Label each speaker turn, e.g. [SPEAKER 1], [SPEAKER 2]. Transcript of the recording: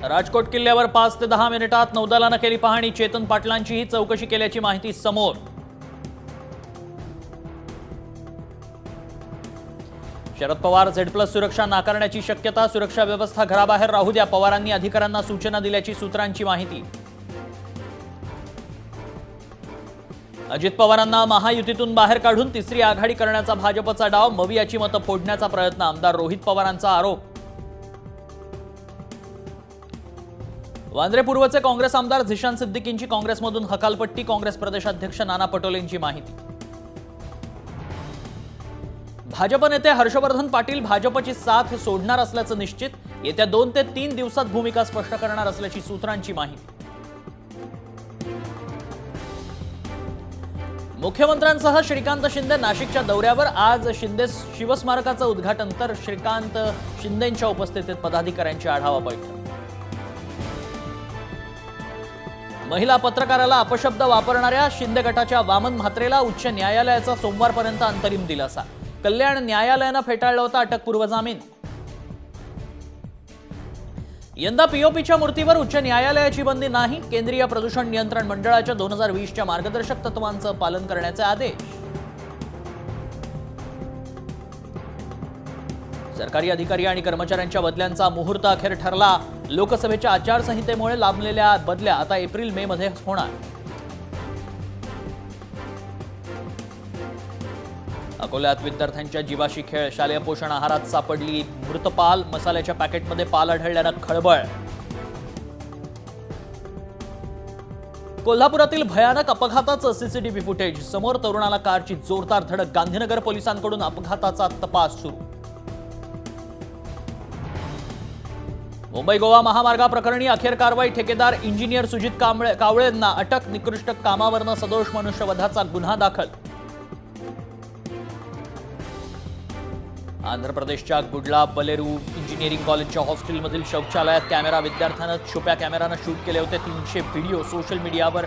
[SPEAKER 1] राजकोट किल्ल्यावर 5 ते 10 मिनिटात नौदलानं केली पाहणी. चेतन पाटलांचीही चौकशी केल्याची माहिती समोर. शरद पवार Z+ सुरक्षा नाकारण्याची शक्यता. सुरक्षा व्यवस्था घराबाहेर राहू द्या, पवारांनी अधिकाऱ्यांना सूचना दिल्याची सूत्रांची माहिती. अजित पवारांना महायुतीतून बाहेर काढून तिसरी आघाडी करण्याचा भाजपचा डाव. मवियाची मतं फोडण्याचा प्रयत्न. आमदार रोहित पवारांचा आरोप. वांद्रे पूर्वचे काँग्रेस आमदार झिशान सिद्दीकींची काँग्रेसमधून हकालपट्टी. काँग्रेस प्रदेशाध्यक्ष नाना पटोलेंची माहिती. भाजप नेते हर्षवर्धन पाटील भाजपची साथ सोडणार असल्याचं निश्चित. येत्या 2 ते 3 दिवसात भूमिका स्पष्ट करणार असल्याची सूत्रांची माहिती. मुख्यमंत्र्यांसह श्रीकांत शिंदे नाशिकच्या दौऱ्यावर. आज शिंदे शिवस्मारकाचं उद्घाटन तर श्रीकांत शिंदेंच्या उपस्थितीत पदाधिकाऱ्यांची आढावा बैठक. महिला पत्रकाराला अपशब्द वापरणाऱ्या शिंदे गटाच्या वामन म्हात्रेला उच्च न्यायालयाचा सोमवारपर्यंत अंतरिम दिलासा. कल्याण न्यायालयानं फेटाळला होता अटकपूर्व जामीन. यंदा पीओपीच्या मूर्तीवर उच्च न्यायालयाची बंदी नाही. केंद्रीय प्रदूषण नियंत्रण मंडळाच्या 2020च्या मार्गदर्शक तत्वांचं पालन करण्याचे आदेश. सरकारी अधिकारी आणि कर्मचाऱ्यांच्या बदल्यांचा मुहूर्त अखेर ठरला. लोकसभेच्या आचारसंहितेमुळे लांबलेल्या बदल्या आता एप्रिल-मे मध्ये होणार. अकोल्यात विद्यार्थ्यांच्या जीवाशी खेळ. शालेय पोषण आहारात सापडली मृत पाल. मसाल्याच्या पॅकेटमध्ये पाल आढळल्यानं खळबळ. कोल्हापुरातील भयानक अपघाताचं सीसीटीव्ही फुटेज समोर. तरुणाला कारची जोरदार धडक. गांधीनगर पोलिसांकडून अपघाताचा तपास सुरू. मुंबई गोवा महामार्गाप्रकरणी अखेर कारवाई. ठेकेदार इंजिनियर सुजित कावळेंना अटक. निकृष्ट कामावरनं सदोष मनुष्यवधाचा गुन्हा दाखल. आंध्र प्रदेशच्या गुडला बलेरू इंजिनिअरिंग कॉलेजच्या हॉस्टेलमधील शौचालयात कॅमेरा. विद्यार्थ्यानं छुप्या कॅमेरानं शूट केले होते 300 व्हिडिओ सोशल मीडियावर